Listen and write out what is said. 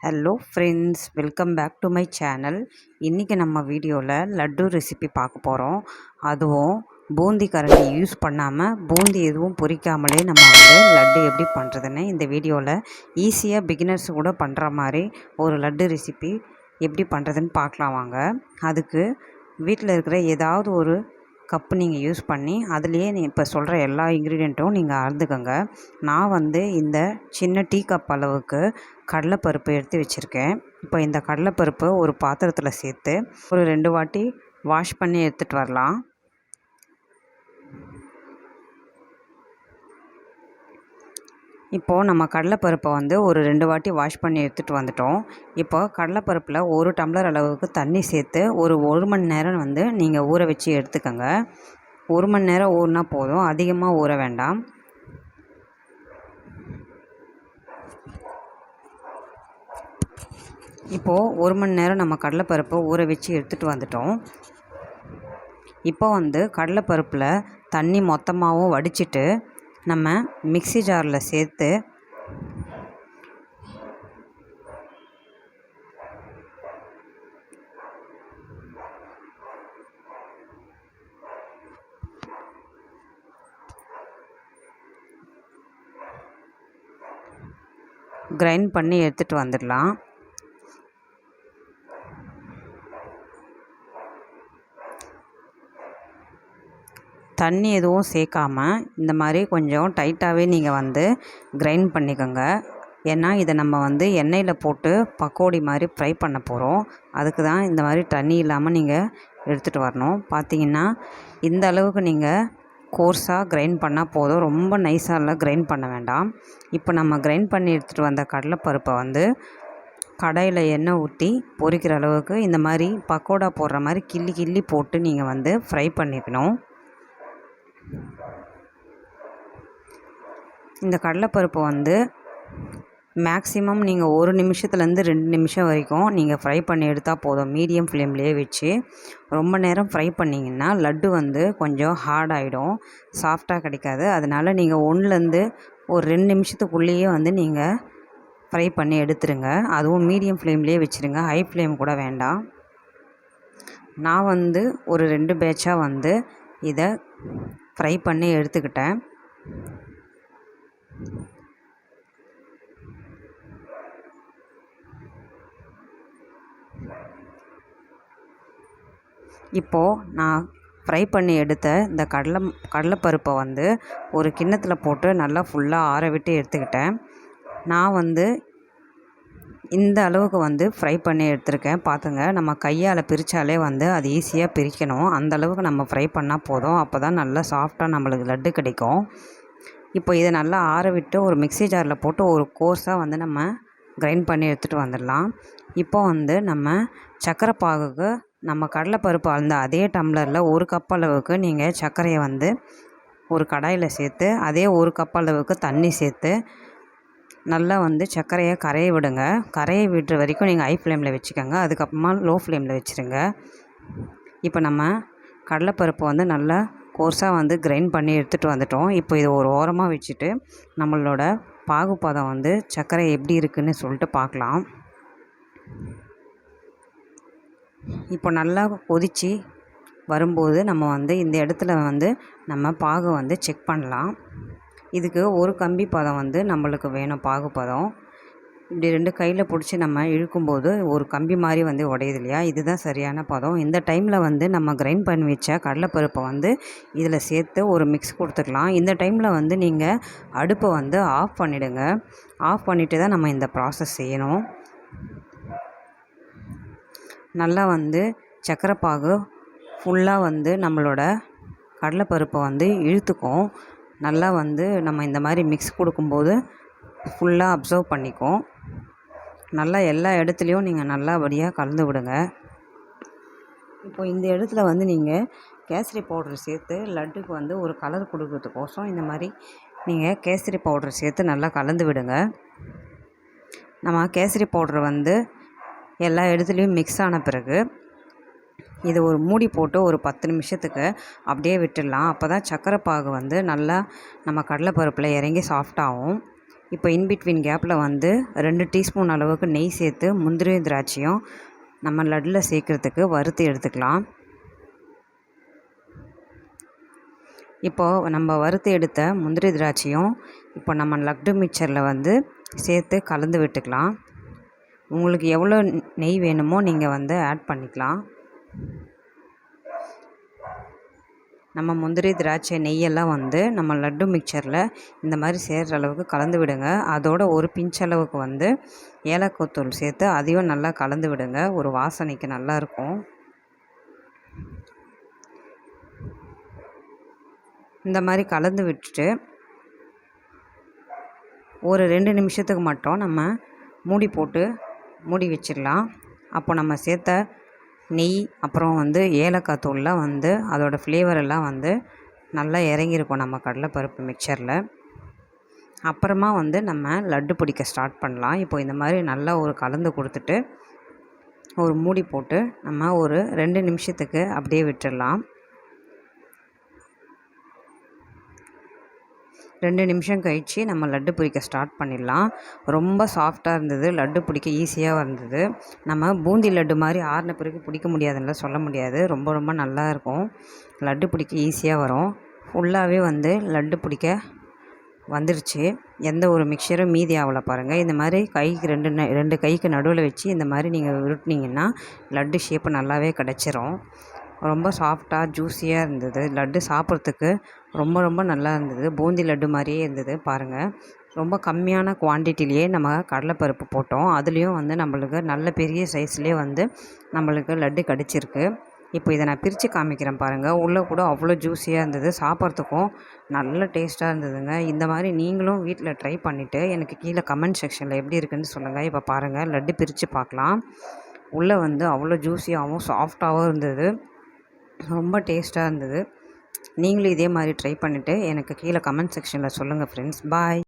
Hello friends, welcome back to my channel. இன்றைக்கி நம்ம வீடியோவில் லட்டு ரெசிபி பார்க்க போகிறோம். அதுவும் பூந்தி கரண்டி யூஸ் பண்ணாமல் பூந்தி எதுவும் பொரிக்காமலே நம்ம லட்டு எப்படி பண்ணுறதுன்னு இந்த வீடியோவில் ஈஸியாக பிகினர்ஸ் கூட பண்ணுற மாதிரி ஒரு லட்டு ரெசிபி எப்படி பண்ணுறதுன்னு பார்க்கலாம் வாங்க. அதுக்கு வீட்டில் இருக்கிற ஏதாவது ஒரு கப்பு நீங்கள் யூஸ் பண்ணி அதுலேயே இப்போ சொல்கிற எல்லா இன்க்ரீடியண்ட்டும் நீங்கள் அறுந்துக்கோங்க. நான் இந்த சின்ன டீ கப் அளவுக்கு கடலைப்பருப்பு எடுத்து வச்சுருக்கேன். இப்போ இந்த கடலைப்பருப்பு ஒரு பாத்திரத்தில் சேர்த்து ஒரு 2 வாட்டி வாஷ் பண்ணி எடுத்துகிட்டு வரலாம். இப்போது நம்ம கடலைப்பருப்பை ஒரு 2 வாட்டி வாஷ் பண்ணி எடுத்துகிட்டு வந்துட்டோம். இப்போ கடலைப்பருப்பில் 1 டம்ளர் அளவுக்கு தண்ணி சேர்த்து ஒரு 1 மணி நேரம் நீங்கள் ஊற வச்சு எடுத்துக்கோங்க. 1 மணி நேரம் ஊறினா போதும், அதிகமாக ஊற வேண்டாம். இப்போது 1 மணி நேரம் நம்ம கடலைப்பருப்பை ஊற வச்சு எடுத்துகிட்டு வந்துட்டோம். இப்போ கடலைப்பருப்பில் தண்ணி மொத்தமாகவும் வடிச்சிட்டு நம்ம மிக்ஸி ஜாரில் சேர்த்து கிரைண்ட் பண்ணி எடுத்துகிட்டு வந்துடலாம். தண்ணி எதுவும் சேர்க்காமல் இந்த மாதிரி கொஞ்சம் டைட்டாகவே நீங்கள் கிரைண்ட் பண்ணிக்கோங்க. ஏன்னா இதை நம்ம எண்ணெயில் போட்டு பக்கோடி மாதிரி ஃப்ரை பண்ண போகிறோம். அதுக்கு தான் இந்த மாதிரி தண்ணி இல்லாமல் நீங்கள் எடுத்துகிட்டு வரணும். பார்த்தீங்கன்னா இந்த அளவுக்கு நீங்கள் கோர்ஸாக கிரைண்ட் பண்ணால் போதும், ரொம்ப நைஸாலாம் கிரைண்ட் பண்ண வேண்டாம். இப்போ நம்ம கிரைண்ட் பண்ணி எடுத்துகிட்டு வந்த கடலைப்பருப்பை கடாயில் எண்ணெய் ஊற்றி பொரிக்கிற அளவுக்கு இந்த மாதிரி பக்கோடா போடுற மாதிரி கிள்ளி கிள்ளி போட்டு நீங்கள் ஃப்ரை பண்ணிக்கணும். இந்த கடலைப்பருப்பு மேக்ஸிமம் நீங்கள் 1 நிமிஷத்துலேருந்து 2 நிமிஷம் வரைக்கும் நீங்கள் ஃப்ரை பண்ணி எடுத்தால் போதும். மீடியம் ஃப்ளேம்லேயே வச்சு ரொம்ப நேரம் ஃப்ரை பண்ணிங்கன்னா லட்டு கொஞ்சம் ஹார்ட் ஆகிடும், சாஃப்டாக கிடைக்காது. அதனால் நீங்கள் 1லேருந்து ஒரு 2 நிமிஷத்துக்குள்ளேயே நீங்கள் ஃப்ரை பண்ணி எடுத்துருங்க. அதுவும் மீடியம் ஃப்ளேம்லேயே வச்சுருங்க, ஹை ஃப்ளேம் கூட வேண்டாம். நான் ஒரு 2 பேட்சாக இதை ஃப்ரை பண்ணி எடுத்துக்கிட்டேன். இப்போது நான் ஃப்ரை பண்ணி எடுத்த இந்த கடலைப்பருப்பை ஒரு கிண்ணத்தில் போட்டு நல்லா ஃபுல்லாக ஆற விட்டு எடுத்துக்கிட்டேன். நான் இந்த அளவுக்கு ஃப்ரை பண்ணி எடுத்துருக்கேன். பார்த்துங்க, நம்ம கையால் பிரித்தாலே அது ஈஸியாக பிரிக்கணும். அந்தளவுக்கு நம்ம ஃப்ரை பண்ணால் போதும். அப்போ தான் நல்லா சாஃப்டாக நம்மளுக்கு லட்டு கிடைக்கும். இப்போ இதை நல்லா ஆற விட்டு ஒரு மிக்ஸி ஜாரில் போட்டு ஒரு கோர்ஸாக நம்ம கிரைண்ட் பண்ணி எடுத்துகிட்டு வந்துடலாம். இப்போ நம்ம சர்க்கரை பாகுக்கு நம்ம கடலைப்பருப்பு அதே டம்ளரில் 1 கப் அளவுக்கு நீங்கள் சர்க்கரையை ஒரு கடாயில் சேர்த்து அதே 1 கப் அளவுக்கு தண்ணி சேர்த்து நல்லா சர்க்கரையை கரைய விடுங்க. கரையை விடுற வரைக்கும் நீங்கள் ஹை ஃப்ளேமில் வச்சுக்கோங்க. அதுக்கப்புறமா லோ ஃப்ளேமில் வச்சுருங்க. இப்போ நம்ம கடலைப்பருப்பு நல்லா கோர்ஸாக கிரைண்ட் பண்ணி எடுத்துகிட்டு வந்துட்டோம். இப்போ இதை ஒரு ஓரமாக வச்சுட்டு நம்மளோட பாகுபதம் சர்க்கரை எப்படி இருக்குதுன்னு சொல்லிட்டு பார்க்கலாம். இப்போ நல்லா கொதித்து வரும்போது நம்ம இந்த இடத்துல நம்ம பாகு செக் பண்ணலாம். இதுக்கு ஒரு கம்பி பதம் நம்மளுக்கு வேணும். பாகுபதம் இப்படி 2 கையில் பிடிச்சி நம்ம இழுக்கும்போது ஒரு கம்பி மாதிரி உடையுது இல்லையா, இதுதான் சரியான பதம். இந்த டைமில் நம்ம கிரைண்ட் பண்ணி வச்ச கடலைப்பருப்பை இதில் சேர்த்து ஒரு மிக்ஸ் கொடுத்துக்கலாம். இந்த டைமில் நீங்கள் அடுப்பை ஆஃப் பண்ணிவிடுங்க. ஆஃப் பண்ணிவிட்டு தான் நம்ம இந்த ப்ராசஸ் செய்யணும். நல்லா சர்க்கரை பாகு ஃபுல்லாக நம்மளோட கடலைப்பருப்பை இழுத்துக்கும். நல்லா நம்ம இந்த மாதிரி மிக்ஸ் கொடுக்கும்போது ஃபுல்லாக அப்சர்வ் பண்ணிக்கும். நல்லா எல்லா இடத்துலையும் நீங்கள் நல்லபடியாக கலந்து விடுங்க. இப்போ இந்த இடத்துல நீங்கள் கேசரி பவுடர் சேர்த்து லட்டுக்கு ஒரு கலர் கொடுக்கறதுக்கோசம் இந்த மாதிரி நீங்கள் கேசரி பவுடர் சேர்த்து நல்லா கலந்து விடுங்க. நம்ம கேசரி பவுடர் எல்லா இடத்துலையும் மிக்ஸ் ஆன பிறகு இது ஒரு மூடி போட்டு ஒரு 10 நிமிஷத்துக்கு அப்படியே விட்டுடலாம். அப்போ தான் சர்க்கரை பாகு நல்லா நம்ம கடலைப்பருப்பில் இறங்கி சாஃப்டாகும். இப்போ இன்பிட்வீன் கேப்பில் வந்து 2 டீஸ்பூன் அளவுக்கு நெய் சேர்த்து முந்திரி திராட்சையும் நம்ம லட்டில் சேர்க்குறதுக்கு வறுத்து எடுத்துக்கலாம். இப்போது நம்ம வறுத்து எடுத்த முந்திரி திராட்சையும் இப்போ நம்ம லட்டு மிக்சரில் வந்து சேர்த்து கலந்து விட்டுக்கலாம். உங்களுக்கு எவ்வளோ நெய் வேணுமோ நீங்கள் வந்து ஆட் பண்ணிக்கலாம். நம்ம முந்திரி திராட்சை நெய்யெல்லாம் வந்து நம்ம லட்டு மிக்சரில் இந்த மாதிரி சேர்கிற அளவுக்கு கலந்து விடுங்க. அதோட ஒரு பிஞ்ச் அளவுக்கு வந்து ஏலக்காய் தூள் சேர்த்து அதையும் நல்லா கலந்து விடுங்க. ஒரு வாசனைக்கு நல்லாயிருக்கும். இந்த மாதிரி கலந்து விட்டுட்டு ஒரு 2 நிமிஷத்துக்கு மட்டும் நம்ம மூடி போட்டு மூடி வச்சிடலாம். அப்போ நம்ம சேர்த்த நெய் அப்புறம் வந்து ஏலக்காய் தூள்லாம் வந்து அதோடய ஃப்ளேவர் எல்லாம் வந்து நல்லா இறங்கியிருக்கும் நம்ம கடலைப்பருப்பு மிக்சரில். அப்புறமா வந்து நம்ம லட்டு பிடிக்க ஸ்டார்ட் பண்ணலாம். இப்போ இந்த மாதிரி நல்லா ஒரு கலந்து கொடுத்துட்டு ஒரு மூடி போட்டு நம்ம ஒரு 2 நிமிஷத்துக்கு அப்படியே விட்டுடலாம். 2 நிமிஷம் கழித்து நம்ம லட்டு பிடிக்க ஸ்டார்ட் பண்ணிடலாம். ரொம்ப சாஃப்டாக இருந்தது, லட்டு பிடிக்க ஈஸியாக இருந்தது. நம்ம பூந்தி லட்டு மாதிரி ஆறின பிறகு பிடிக்க முடியாதுன்னு சொல்ல முடியாது. ரொம்ப ரொம்ப நல்லாயிருக்கும். லட்டு பிடிக்க ஈஸியாக வரும். ஃபுல்லாகவே வந்து லட்டு பிடிக்க வந்துருச்சு. எந்த ஒரு மிக்சரும் மீதி ஆகலை பாருங்கள். இந்த மாதிரி கைக்கு 2 கைக்கு நடுவில் வச்சு இந்த மாதிரி நீங்கள் உருட்டினீங்கன்னா லட்டு ஷேப்பு நல்லாவே கிடச்சிரும். ரொம்ப சாஃப்டாக ஜூஸியாக இருந்தது. லட்டு சாப்பிட்றதுக்கு ரொம்ப ரொம்ப நல்லா இருந்தது. பூந்தி லட்டு மாதிரியே இருந்தது பாருங்கள். ரொம்ப கம்மியான குவான்டிட்டிலேயே நம்ம கடலைப்பருப்பு போட்டோம். அதுலேயும் வந்து நம்மளுக்கு நல்ல பெரிய சைஸ்லேயே வந்து நம்மளுக்கு லட்டு கிடச்சிருக்கு. இப்போ இதை நான் பிரித்து காமிக்கிறேன் பாருங்கள். உள்ளே கூட அவ்வளோ ஜூஸியாக இருந்தது. சாப்பிட்றதுக்கும் நல்ல டேஸ்ட்டாக இருந்ததுங்க. இந்த மாதிரி நீங்களும் வீட்டில் ட்ரை பண்ணிவிட்டு எனக்கு கீழே கமெண்ட் செக்ஷனில் எப்படி இருக்குதுன்னு சொல்லுங்கள். இப்போ பாருங்கள், லட்டு பிரித்து பார்க்கலாம். உள்ளே வந்து அவ்வளோ ஜூஸியாகவும் சாஃப்டாகவும் இருந்தது. ரொம்ப டேஸ்ட்டாக இருந்தது. நீங்களும் இதே மாதிரி ட்ரை பண்ணிவிட்டு எனக்கு கீழே கமெண்ட் செக்ஷனில் சொல்லுங்கள் ஃப்ரெண்ட்ஸ். பாய்.